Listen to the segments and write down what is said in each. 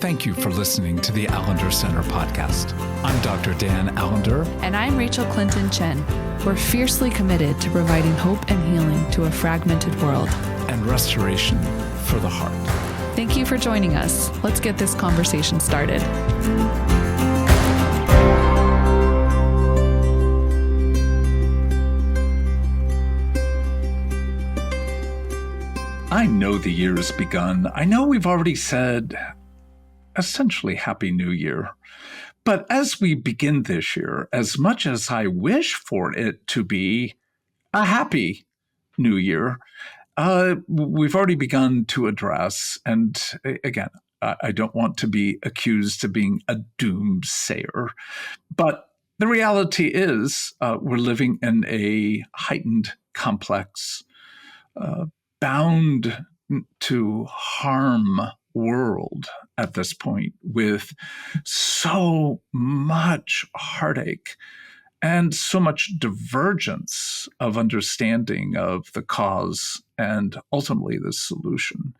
Thank you for listening to the Allender Center podcast. I'm Dr. Dan Allender. And I'm Rachael Clinton Chen. We're fiercely committed to providing hope and healing to a fragmented world. And restoration for the heart. Thank you for joining us. Let's get this conversation started. I know the year has begun. I know we've already said essentially Happy New Year. But as we begin this year, as much as I wish for it to be a happy New Year, we've already begun to address, and again, I don't want to be accused of being a doomsayer, but the reality is we're living in a heightened, complex, bound to harm world at this point, with so much heartache and so much divergence of understanding of the cause and ultimately the solution.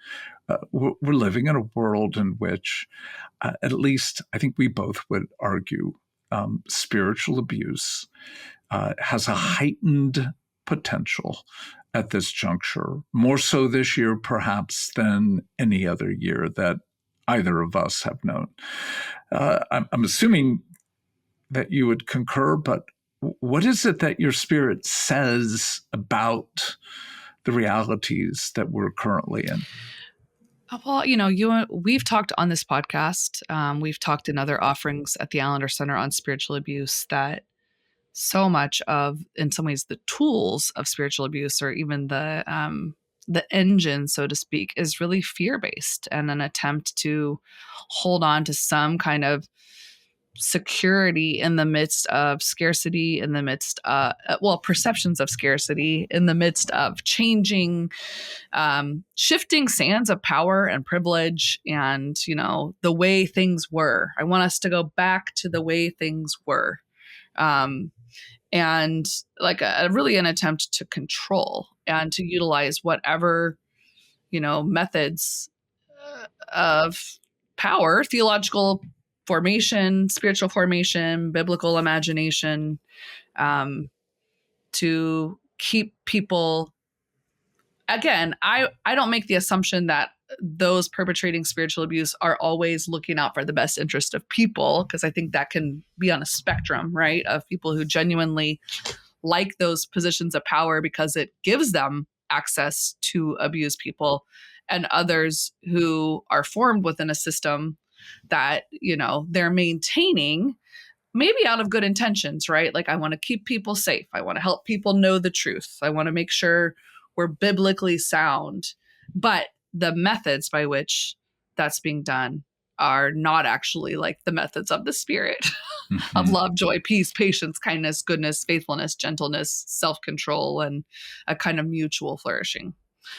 We're living in a world in which, at least I think we both would argue, spiritual abuse has a heightened potential at this juncture, more so this year perhaps than any other year that either of us have known. I'm assuming that you would concur, but what is it that your spirit says about the realities that we're currently in? Well, we've talked on this podcast. We've talked in other offerings at the Allender Center on spiritual abuse that so much of, in some ways, the tools of spiritual abuse, or even the engine, so to speak, is really fear-based and an attempt to hold on to some kind of security in the midst of scarcity, in the midst of, perceptions of scarcity, in the midst of changing, shifting sands of power and privilege and, the way things were. I want us to go back to the way things were. And like really an attempt to control and to utilize whatever, methods of power, theological formation, spiritual formation, biblical imagination, to keep people. Again, I don't make the assumption that those perpetrating spiritual abuse are always looking out for the best interest of people, because I think that can be on a spectrum, right? Of people who genuinely like those positions of power because it gives them access to abuse people, and others who are formed within a system that, they're maintaining maybe out of good intentions, right? Like, I want to keep people safe. I want to help people know the truth. I want to make sure we're biblically sound. But the methods by which that's being done are not actually like the methods of the Spirit, of love, joy, peace, patience, kindness, goodness, faithfulness, gentleness, self-control, and a kind of mutual flourishing.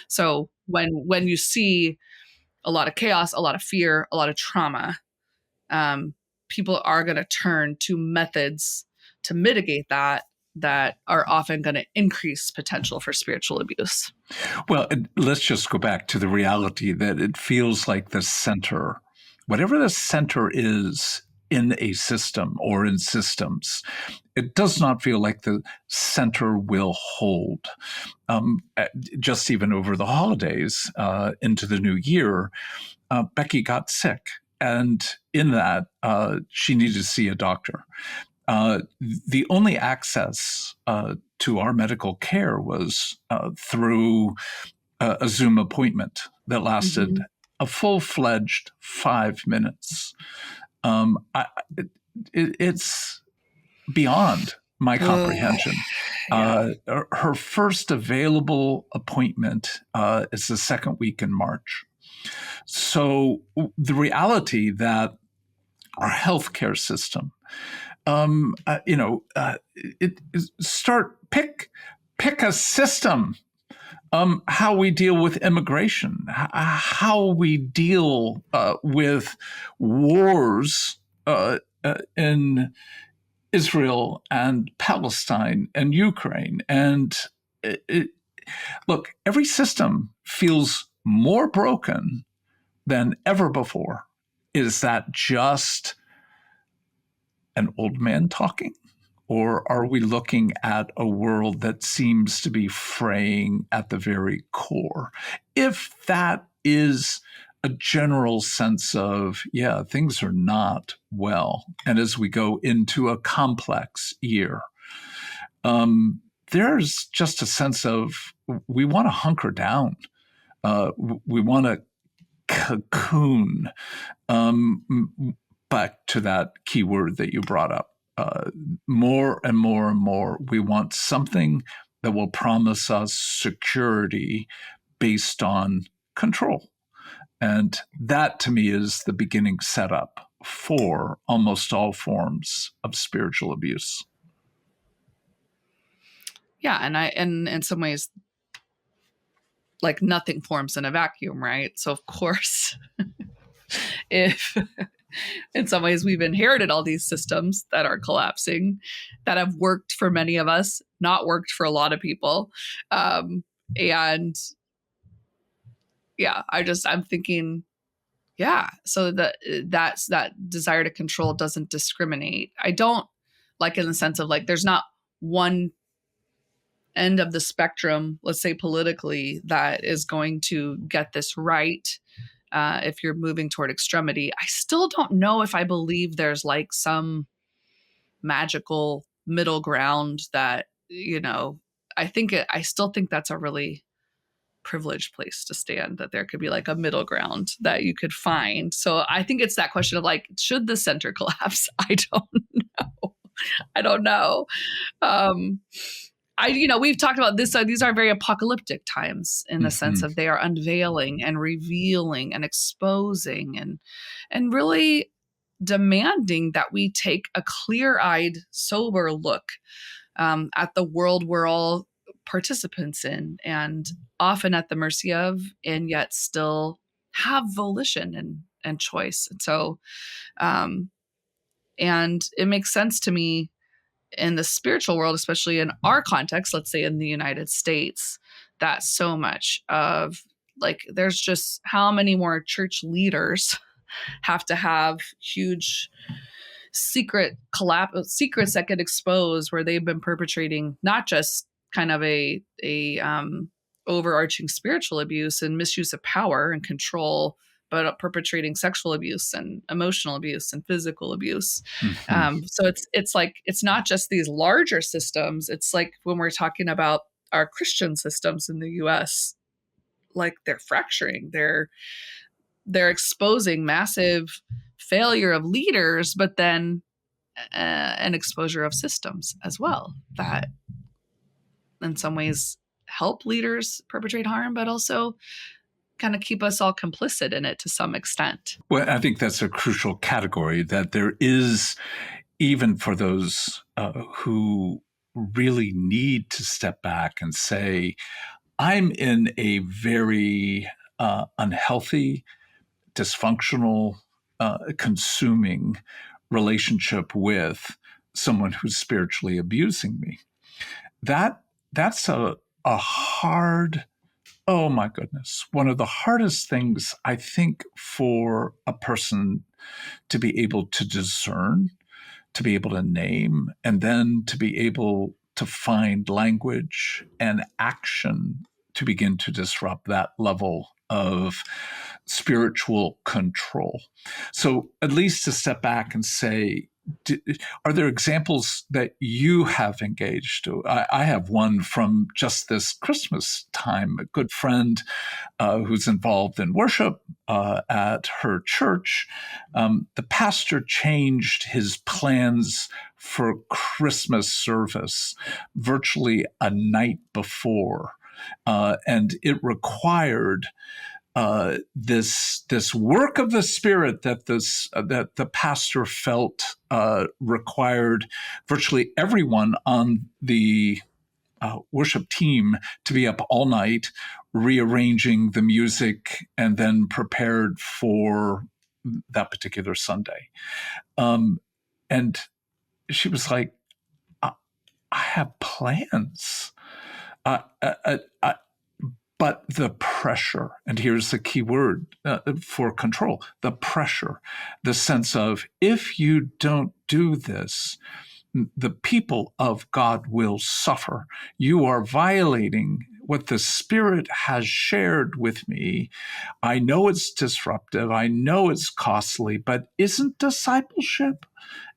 So when you see a lot of chaos, a lot of fear, a lot of trauma, people are going to turn to methods to mitigate that are often going to increase potential for spiritual abuse. Well, let's just go back to the reality that it feels like the center, whatever the center is in a system or in systems, it does not feel like the center will hold. Just even over the holidays into the new year, Becky got sick. And in that, she needed to see a doctor. The only access to our medical care was through a Zoom appointment that lasted a full-fledged 5 minutes. It's beyond my comprehension. Her first available appointment is the second week in March. So the reality that our healthcare system, pick a system. How we deal with immigration, how we deal with wars in Israel and Palestine and Ukraine. And look, every system feels more broken than ever before. is that just an old man talking? Or are we looking at a world that seems to be fraying at the very core? If that is a general sense of, yeah, things are not well, and as we go into a complex year, there's just a sense of we want to hunker down. We want to cocoon. Back to that key word that you brought up. More and more and more, we want something that will promise us security based on control. And that to me is the beginning setup for almost all forms of spiritual abuse. Yeah. And in some ways, like nothing forms in a vacuum, right? So of course, if in some ways we've inherited all these systems that are collapsing, that have worked for many of us, not worked for a lot of people. And yeah, I'm thinking, yeah, so that's that desire to control doesn't discriminate. I don't like in the sense of like, there's not one end of the spectrum, let's say politically, that is going to get this right. If you're moving toward extremity, I still don't know if I believe there's like some magical middle ground that, I still think that's a really privileged place to stand, that there could be like a middle ground that you could find. So I think it's that question of like, should the center collapse? I don't know. We've talked about this. These are very apocalyptic times in the sense of they are unveiling and revealing and exposing and really demanding that we take a clear-eyed, sober look at the world we're all participants in and often at the mercy of, and yet still have volition and choice. And so, and it makes sense to me in the spiritual world, especially in our context, let's say in the United States, that so much of like, there's just how many more church leaders have to have huge secrets that get exposed where they've been perpetrating not just kind of a overarching spiritual abuse and misuse of power and control, but perpetrating sexual abuse and emotional abuse and physical abuse. So it's like, it's not just these larger systems. It's like when we're talking about our Christian systems in the US, like they're fracturing, they're exposing massive failure of leaders, but then an exposure of systems as well that in some ways help leaders perpetrate harm, but also kind of keep us all complicit in it to some extent. Well, I think that's a crucial category, that there is, even for those who really need to step back and say, I'm in a very unhealthy, dysfunctional, consuming relationship with someone who's spiritually abusing me. That's a hard, oh my goodness, one of the hardest things I think for a person to be able to discern, to be able to name, and then to be able to find language and action to begin to disrupt that level of spiritual control. So at least to step back and say, are there examples that you have engaged? I have one from just this Christmas time. A good friend who's involved in worship at her church. The pastor changed his plans for Christmas service virtually a night before, and it required this work of the Spirit that the pastor felt required virtually everyone on the worship team to be up all night rearranging the music and then prepared for that particular Sunday. And she was like, I have plans. But the pressure, and here's the key word for control, the pressure, the sense of, if you don't do this, the people of God will suffer. You are violating what the Spirit has shared with me. I know it's disruptive. I know it's costly, but isn't discipleship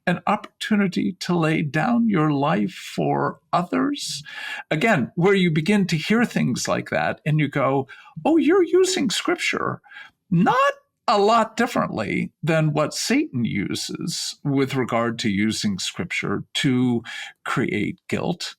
an opportunity to lay down your life for others? Again, where you begin to hear things like that and you go, oh, you're using scripture not a lot differently than what Satan uses with regard to using scripture to create guilt,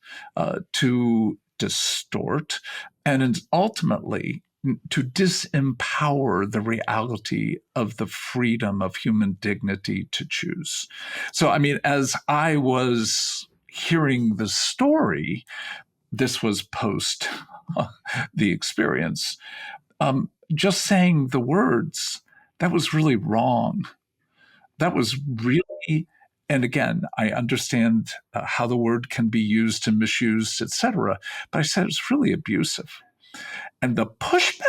to distort, and ultimately to disempower the reality of the freedom of human dignity to choose. So, I mean, as I was hearing the story, this was post the experience, just saying the words, that was really wrong. That was really, and again, I understand how the word can be used and misused, etc. But I said it's really abusive. And the pushback,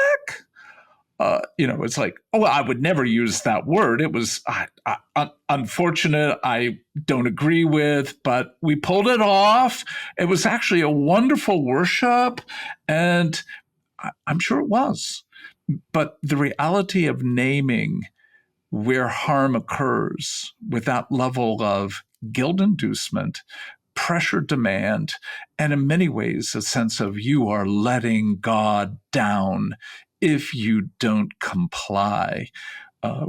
it's like, oh, I would never use that word. It was unfortunate. I don't agree with, but we pulled it off. It was actually a wonderful worship, and I'm sure it was. But the reality of naming where harm occurs with that level of guilt inducement, pressure demand, and in many ways, a sense of you are letting God down if you don't comply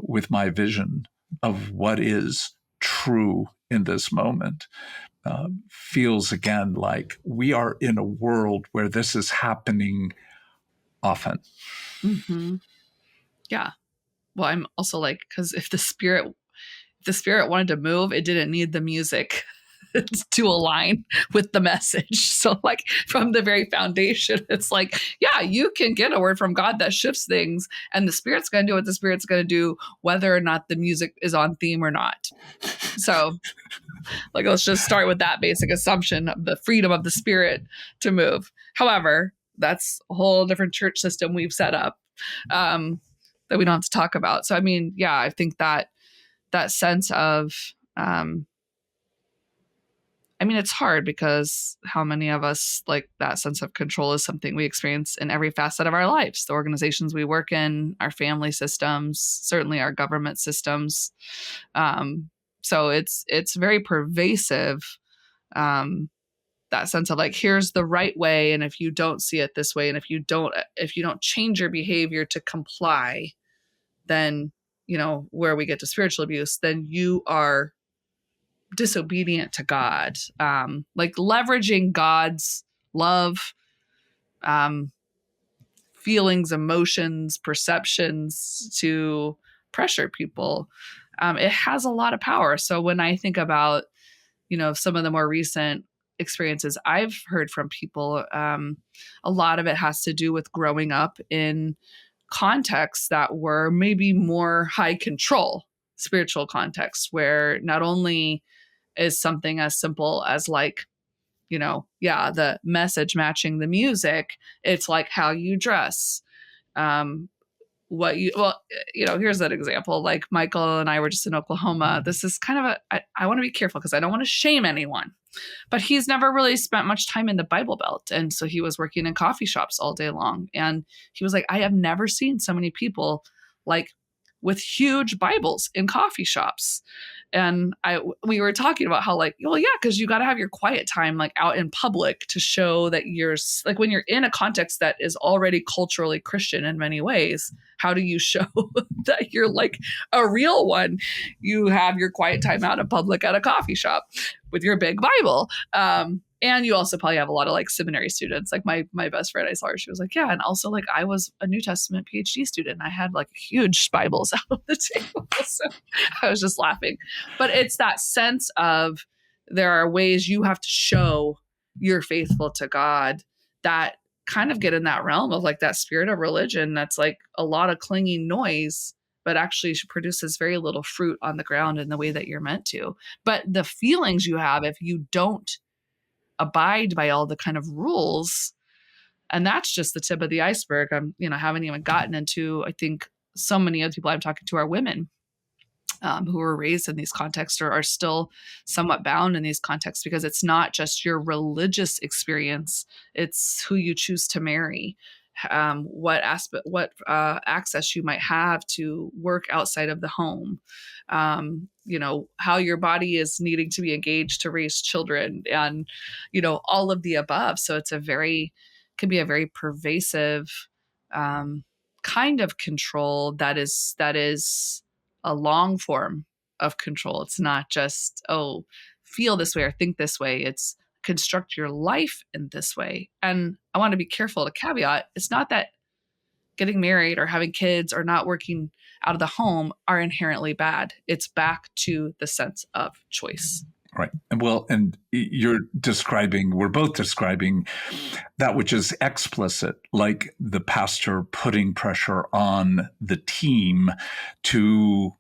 with my vision of what is true in this moment. Feels again like we are in a world where this is happening often. Mm-hmm. Yeah. Well, I'm also like, because if the spirit wanted to move, it didn't need the music to align with the message. So like from the very foundation, it's like, yeah, you can get a word from God that shifts things, and the Spirit's going to do what the Spirit's going to do, whether or not the music is on theme or not. So like, let's just start with that basic assumption of the freedom of the Spirit to move. However, that's a whole different church system we've set up that we don't have to talk about. So, I mean, yeah, I think that sense of, I mean, it's hard because how many of us, like, that sense of control is something we experience in every facet of our lives, the organizations we work in, our family systems, certainly our government systems. So it's very pervasive, that sense of like, here's the right way, and if you don't see it this way, and if you don't change your behavior to comply, then, where we get to spiritual abuse, then you are disobedient to God. Like leveraging God's love, feelings, emotions, perceptions to pressure people. It has a lot of power. So when I think about, some of the more recent experiences I've heard from people, a lot of it has to do with growing up in contexts that were maybe more high control spiritual contexts, where not only is something as simple as like, the message matching the music, it's like how you dress, here's an example. Like Michael and I were just in Oklahoma. This is kind of I want to be careful because I don't want to shame anyone, but he's never really spent much time in the Bible Belt. And so he was working in coffee shops all day long. And he was like, I have never seen so many people like with huge Bibles in coffee shops. And we were talking about how like, well, yeah, because you got to have your quiet time like out in public to show that you're like, when you're in a context that is already culturally Christian in many ways, how do you show that you're like a real one? You have your quiet time out in public at a coffee shop with your big Bible. And you also probably have a lot of like seminary students. Like my best friend, I saw her, she was like, yeah. And also like I was a New Testament PhD student. I had like huge Bibles out of the table. So I was just laughing. But it's that sense of there are ways you have to show you're faithful to God that kind of get in that realm of like that spirit of religion that's like a lot of clinging noise, but actually produces very little fruit on the ground in the way that you're meant to. But the feelings you have if you don't abide by all the kind of rules, And that's just the tip of the iceberg. I'm, haven't even gotten into, I think so many other people I'm talking to are women who were raised in these contexts or are still somewhat bound in these contexts, because it's not just your religious experience, it's who you choose to marry, what access you might have to work outside of the home, how your body is needing to be engaged to raise children, and all of the above. So can be a very pervasive kind of control that is a long form of control. It's not just, feel this way or think this way. It's construct your life in this way. And I want to be careful to caveat, it's not that getting married or having kids or not working out of the home are inherently bad. It's back to the sense of choice. Right. And we're both describing that which is explicit, like the pastor putting pressure on the team to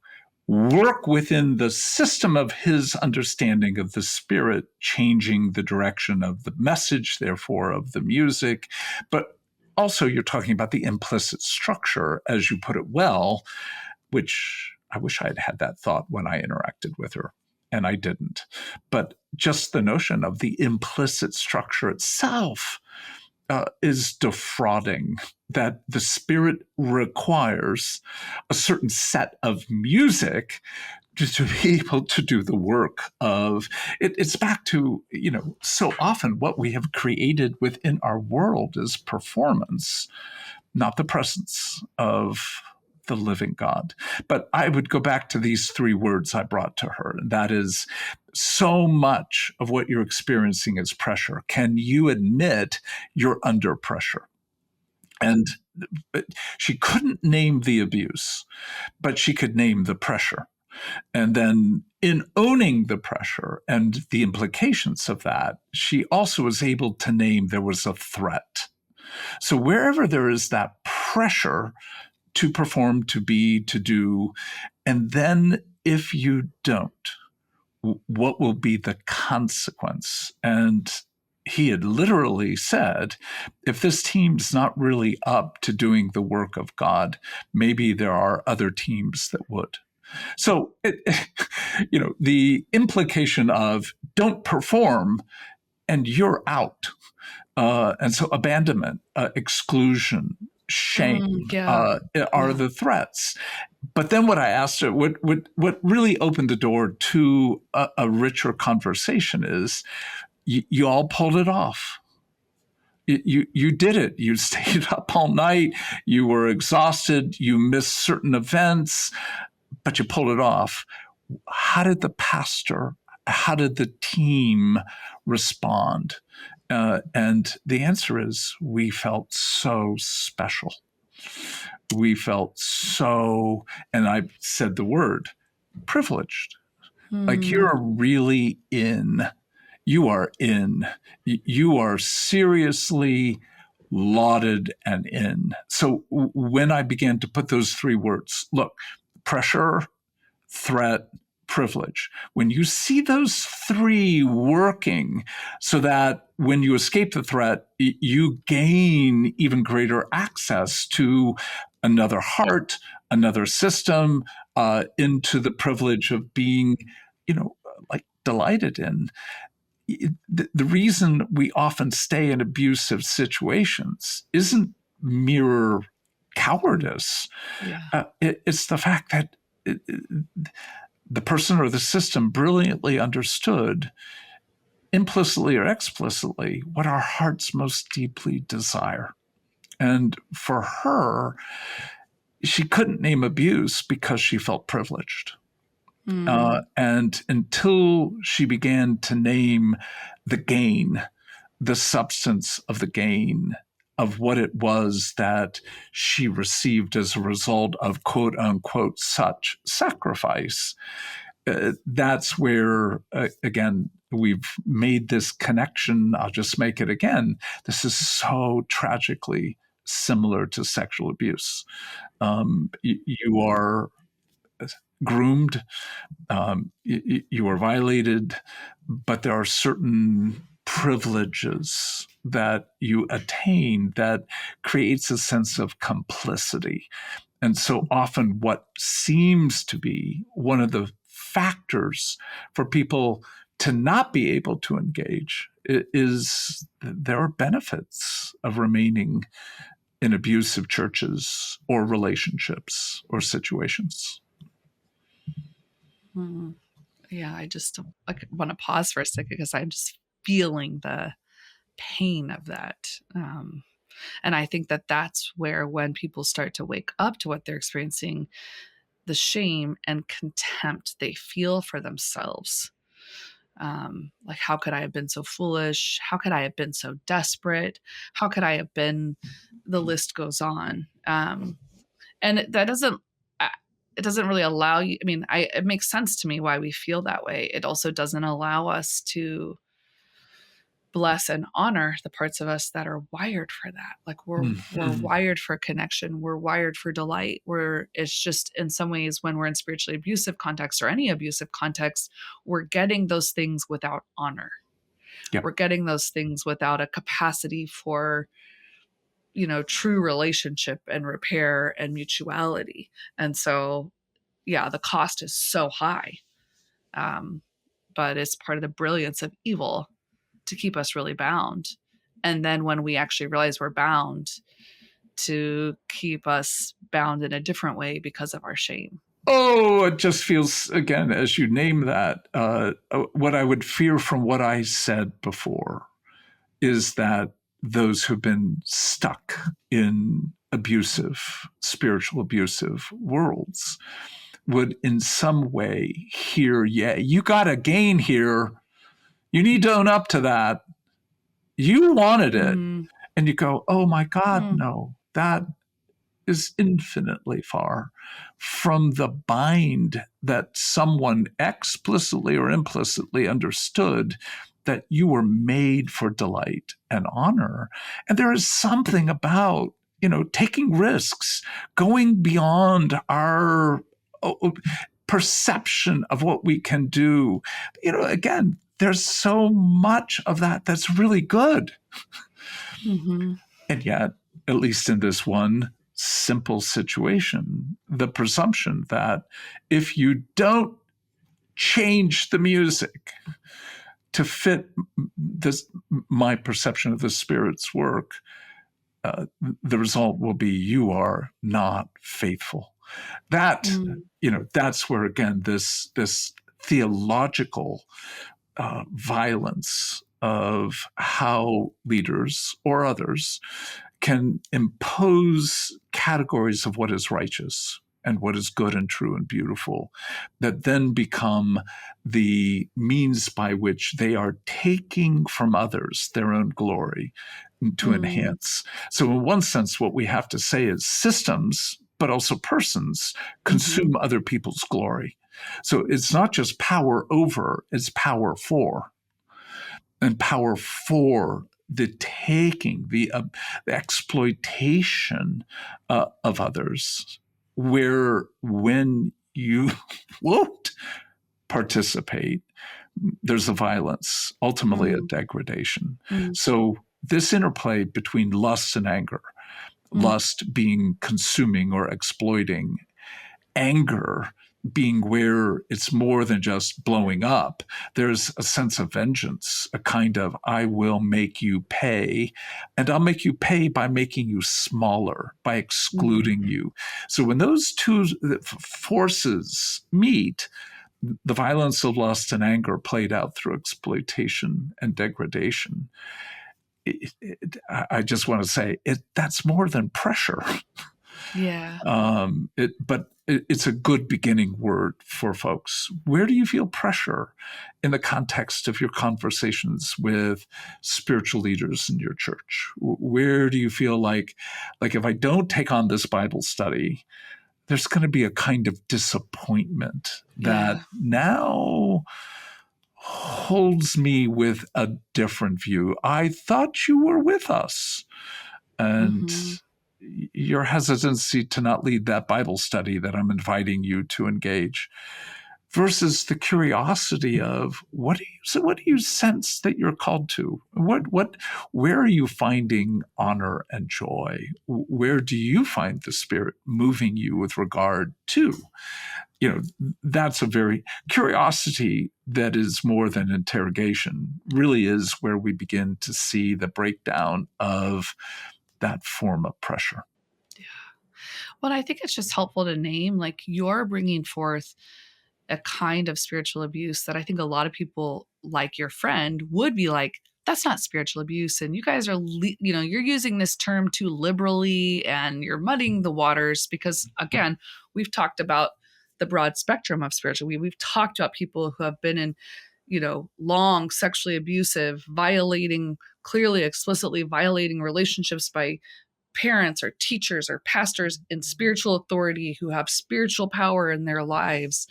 work within the system of his understanding of the Spirit, changing the direction of the message, therefore of the music. But also you're talking about the implicit structure, as you put it well, which I wish I had had that thought when I interacted with her. And I didn't. But just the notion of the implicit structure itself is defrauding, that the Spirit requires a certain set of music to be able to do the work of it. It's back to, so often what we have created within our world is performance, not the presence of the living God. But I would go back to these three words I brought to her, and that is, so much of what you're experiencing is pressure. Can you admit you're under pressure? And she couldn't name the abuse, but she could name the pressure. And then in owning the pressure and the implications of that, she also was able to name there was a threat. So wherever there is that pressure to perform, to be, to do, and then if you don't, what will be the consequence? And he had literally said, if this team's not really up to doing the work of God, maybe there are other teams that would. So, the implication of don't perform and you're out. And so abandonment, exclusion, shame are the threats. But then what I asked her, what really opened the door to a richer conversation is, you all pulled it off. You did it. You stayed up all night. You were exhausted. You missed certain events, but you pulled it off. How did the team respond? And the answer is, we felt so special. We felt so, and I said the word, privileged. Like, you're really in. You are in. You are seriously lauded and in. So when I began to put those three words, look, pressure, threat, privilege. When you see those three working so that when you escape the threat, you gain even greater access to another heart, another system, into the privilege of being, like delighted in. The reason we often stay in abusive situations isn't mere cowardice. Yeah. It's the fact that the person or the system brilliantly understood, implicitly or explicitly, what our hearts most deeply desire. And for her, she couldn't name abuse because she felt privileged. And until she began to name the gain, the substance of the gain, of what it was that she received as a result of quote unquote such sacrifice, that's where, again, we've made this connection. I'll just make it again. This is so tragically similar to sexual abuse. You are groomed, you are violated, but there are certain privileges that you attain that creates a sense of complicity. And so often, what seems to be one of the factors for people to not be able to engage is there are benefits of remaining in abusive churches or relationships or situations. Mm. Yeah, I just want to pause for a second because I'm just feeling the pain of that. And I think that that's where, when people start to wake up to what they're experiencing, the shame and contempt they feel for themselves. Like, how could I have been so foolish? How could I have been so desperate? How could I have been? The list goes on. And that doesn't, it doesn't really allow you. I mean, it makes sense to me why we feel that way. It also doesn't allow us to bless and honor the parts of us that are wired for that. Like we're wired for connection. We're wired for delight. It's just, in some ways, when we're in spiritually abusive context or any abusive context, we're getting those things without honor. Yeah. We're getting those things without a capacity for, true relationship and repair and mutuality. And so, yeah, the cost is so high. But it's part of the brilliance of evil to keep us really bound. And then when we actually realize we're bound, to keep us bound in a different way because of our shame. Oh, it just feels, again, as you name that, what I would fear from what I said before is that those who've been stuck in spiritual abusive worlds would in some way hear, yeah, you got a gain here. You need to own up to that. You wanted it. And you go, oh my God, no, that is infinitely far from the bind that someone explicitly or implicitly understood, that you were made for delight and honor. And there is something about, taking risks, going beyond our perception of what we can do. Again, there's so much of that that's really good. And yet, at least in this one simple situation, the presumption that if you don't change the music to fit my perception of the Spirit's work, the result will be you are not faithful. That, that's where, again, this theological violence of how leaders or others can impose categories of what is righteous and what is good and true and beautiful, that then become the means by which they are taking from others their own glory to enhance. So in one sense, what we have to say is systems, but also persons, consume other people's glory. So it's not just power over, it's power for. And power for the taking, the exploitation of others, where when you won't participate, there's a violence, ultimately a degradation. So this interplay between lust and anger, lust being consuming or exploiting, anger being where it's more than just blowing up. There's a sense of vengeance, a kind of, I will make you pay, and I'll make you pay by making you smaller, by excluding you. So when those two forces meet, the violence of lust and anger played out through exploitation and degradation. I just want to say that's more than pressure. Yeah. But it's a good beginning word for folks. Where do you feel pressure in the context of your conversations with spiritual leaders in your church? Where do you feel like if I don't take on this Bible study, there's going to be a kind of disappointment that now holds me with a different view. I thought you were with us. And your hesitancy to not lead that Bible study that I'm inviting you to engage versus the curiosity of what do you sense that you're called to? Where are you finding honor and joy? Where do you find the Spirit moving you with regard to? That's a very curiosity that is more than interrogation, really is where we begin to see the breakdown of that form of pressure. Well, I think it's just helpful to name, like, you're bringing forth a kind of spiritual abuse that I think a lot of people, like your friend, would be like, that's not spiritual abuse. And you guys are, you're using this term too liberally and you're muddying the waters because, again, we've talked about the broad spectrum of spiritual. We've talked about people who have been in, long sexually abusive, clearly, explicitly violating relationships by parents or teachers or pastors in spiritual authority who have spiritual power in their lives.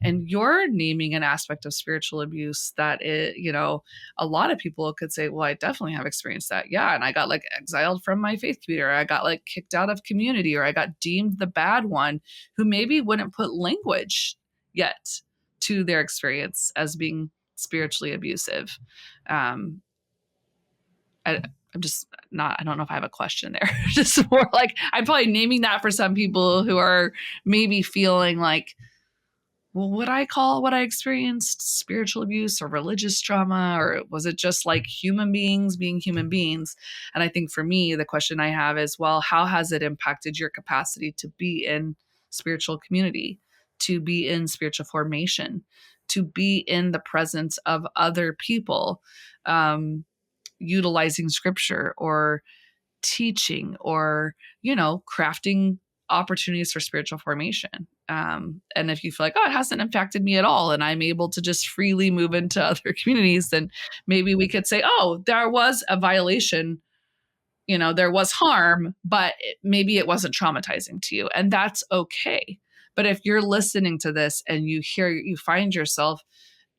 And you're naming an aspect of spiritual abuse that a lot of people could say, well, I definitely have experienced that. Yeah. And I got like exiled from my faith community, or I got like kicked out of community, or I got deemed the bad one, who maybe wouldn't put language yet to their experience as being spiritually abusive. I'm just not, I don't know if I have a question there. Just more like, I'm probably naming that for some people who are maybe feeling like, well, would I call what I experienced spiritual abuse or religious trauma? Or was it just like human beings being human beings? And I think for me, the question I have is, well, how has it impacted your capacity to be in spiritual community, to be in spiritual formation, to be in the presence of other people? Utilizing scripture or teaching or, crafting opportunities for spiritual formation. And if you feel like, oh, it hasn't impacted me at all, and I'm able to just freely move into other communities, then maybe we could say, oh, there was a violation, there was harm, but maybe it wasn't traumatizing to you. And that's okay. But if you're listening to this and you find yourself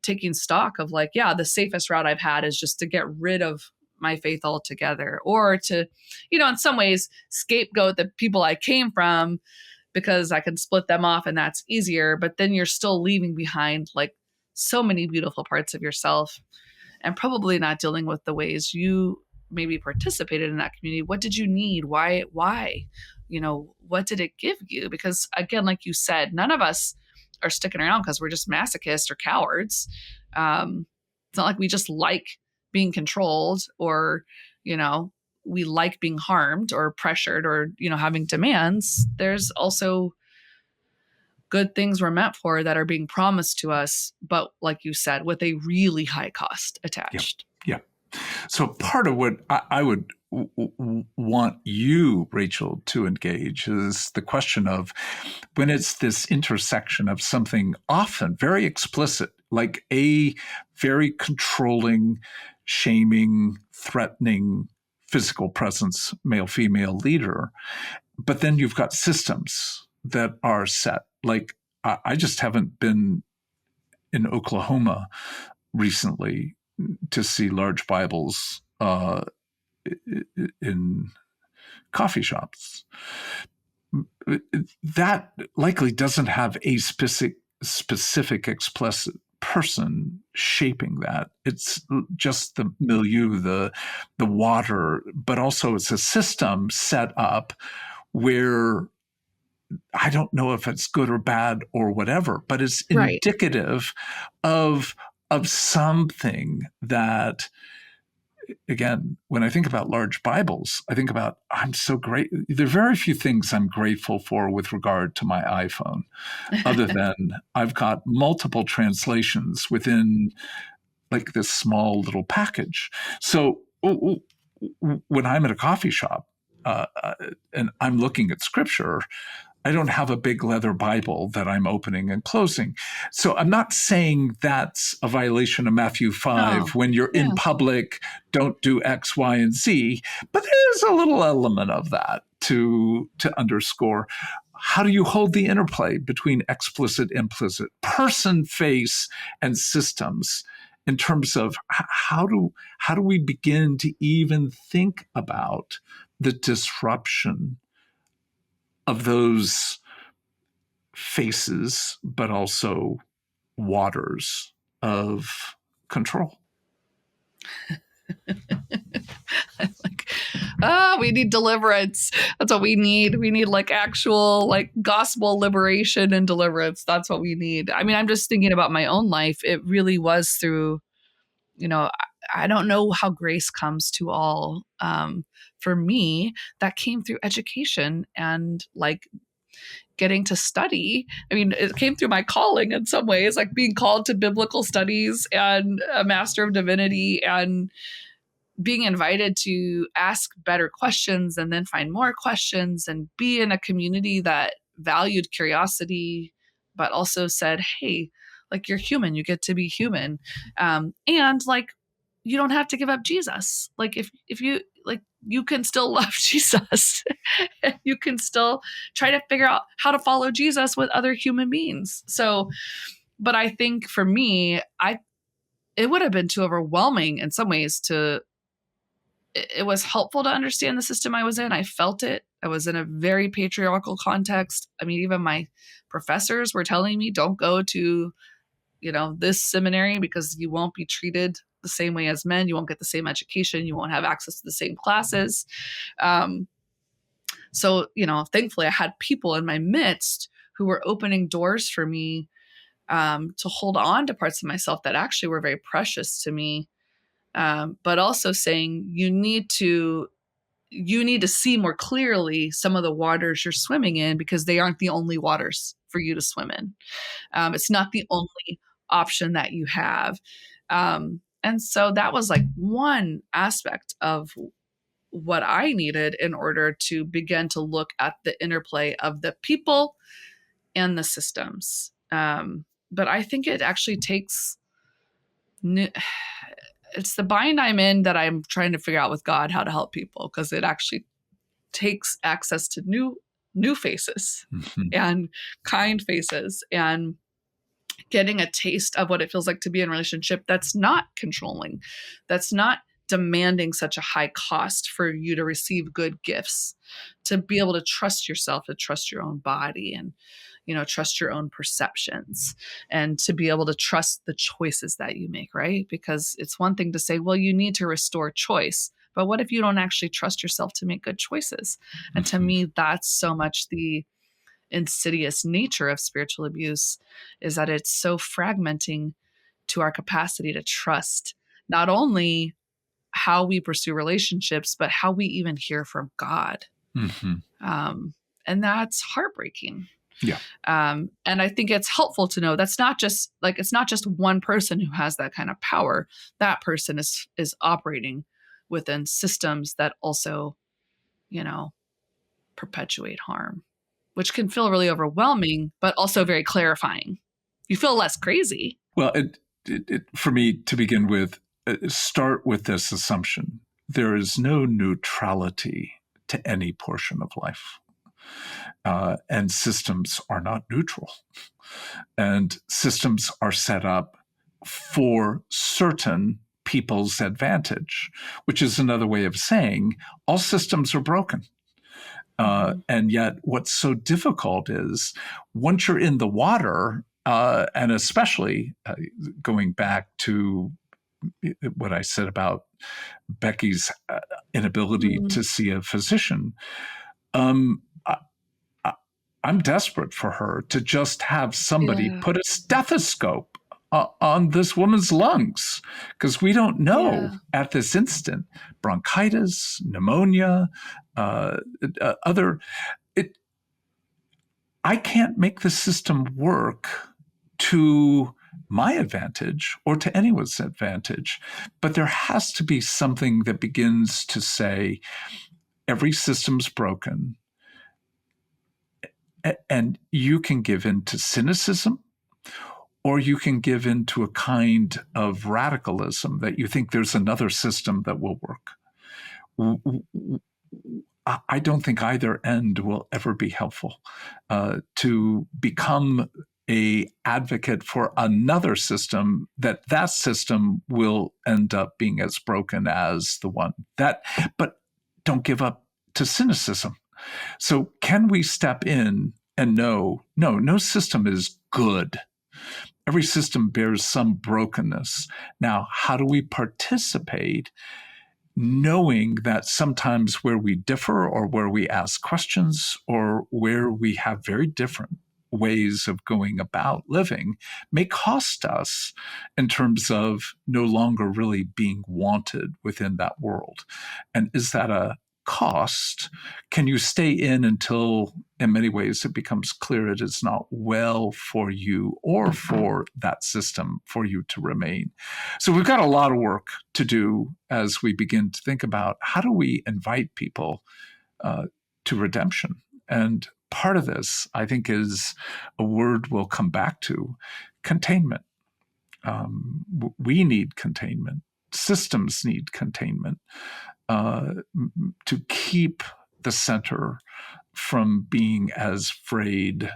taking stock of like, yeah, the safest route I've had is just to get rid of my faith altogether, or to, in some ways scapegoat the people I came from because I can split them off and that's easier. But then you're still leaving behind like so many beautiful parts of yourself and probably not dealing with the ways you maybe participated in that community. What did you need? Why? What did it give you? Because again, like you said, none of us are sticking around because we're just masochists or cowards. It's not like we just like being controlled or, we like being harmed or pressured or, having demands. There's also good things we're meant for that are being promised to us, but like you said, with a really high cost attached. Yeah. So part of what I would want you, Rachel, to engage is the question of when it's this intersection of something often very explicit, like a very controlling, shaming, threatening physical presence, male, female leader, but then you've got systems that are set. Like I just haven't been in Oklahoma recently to see large Bibles in coffee shops. That likely doesn't have a specific explicit person shaping that. It's just the milieu, the water, but also it's a system set up where I don't know if it's good or bad or whatever, but it's indicative of something that, again, when I think about large Bibles, I think about, I'm so great. There are very few things I'm grateful for with regard to my iPhone, other than I've got multiple translations within like this small little package. So when I'm at a coffee shop and I'm looking at scripture, I don't have a big leather Bible that I'm opening and closing. So I'm not saying that's a violation of Matthew 5 when you're in public, don't do X, Y, and Z. But there's a little element of that to underscore. How do you hold the interplay between explicit, implicit, person, face, and systems in terms of how do we begin to even think about the disruption of those faces, but also waters of control. Like, we need deliverance. That's what we need. We need like actual like gospel liberation and deliverance. That's what we need. I mean, I'm just thinking about my own life. It really was through, I don't know how grace comes to all. For me, that came through education and like getting to study. I mean, it came through my calling in some ways, like being called to biblical studies and a Master of Divinity and being invited to ask better questions and then find more questions and be in a community that valued curiosity, but also said, hey, like you're human, you get to be human. And like, you don't have to give up Jesus. Like if you like, you can still love Jesus. You can still try to figure out how to follow Jesus with other human beings. So, but I think for me, it would have been too overwhelming in some ways it was helpful to understand the system I was in. I felt it. I was in a very patriarchal context. I mean, even my professors were telling me, don't go to, this seminary because you won't be treated the same way as men. You won't get the same education. You won't have access to the same classes. So, thankfully I had people in my midst who were opening doors for me to hold on to parts of myself that actually were very precious to me. But also saying you need to see more clearly some of the waters you're swimming in because they aren't the only waters for you to swim in. It's not the only option that you have. And so that was like one aspect of what I needed in order to begin to look at the interplay of the people and the systems. But I think it actually takes it's the bind I'm in that I'm trying to figure out with God how to help people, because it actually takes access to new faces and kind faces and getting a taste of what it feels like to be in a relationship that's not controlling, that's not demanding such a high cost for you to receive good gifts, to be able to trust yourself, to trust your own body and trust your own perceptions, and to be able to trust the choices that you make, right? Because it's one thing to say, well, you need to restore choice, but what if you don't actually trust yourself to make good choices? And to me, that's so much the insidious nature of spiritual abuse, is that it's so fragmenting to our capacity to trust not only how we pursue relationships, but how we even hear from God. And that's heartbreaking. Yeah. And I think it's helpful to know that's not just like, it's not just one person who has that kind of power. That person is operating within systems that also, perpetuate harm, which can feel really overwhelming, but also very clarifying. You feel less crazy. Well, for me to begin with, start with this assumption. There is no neutrality to any portion of life. And systems are not neutral. And systems are set up for certain people's advantage, which is another way of saying all systems are broken. And yet what's so difficult is once you're in the water, and especially going back to what I said about Becky's inability to see a physician, I'm desperate for her to just have somebody put a stethoscope on this woman's lungs, because we don't know at this instant, bronchitis, pneumonia, I can't make the system work to my advantage or to anyone's advantage, but there has to be something that begins to say every system's broken, and you can give in to cynicism, or you can give in to a kind of radicalism that you think there's another system that will work. I don't think either end will ever be helpful. To become a advocate for another system, that system will end up being as broken as the one but don't give up to cynicism. So can we step in and know, no system is good. Every system bears some brokenness. Now, how do we participate, knowing that sometimes where we differ or where we ask questions or where we have very different ways of going about living may cost us in terms of no longer really being wanted within that world? And is that a cost? Can you stay in until, in many ways, it becomes clear it is not well for you or for that system for you to remain? So we've got a lot of work to do as we begin to think about how do we invite people to redemption. And part of this, I think, is a word we'll come back to: containment. We need containment. Systems need containment to keep the center from being as frayed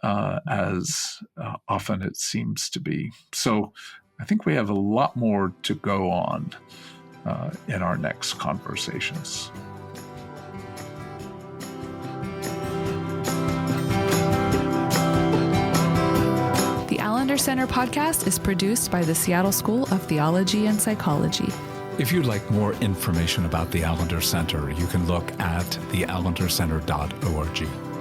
as often it seems to be. So I think we have a lot more to go on in our next conversations. The Allender Center podcast is produced by the Seattle School of Theology and Psychology. If you'd like more information about the Allender Center, you can look at theallendercenter.org.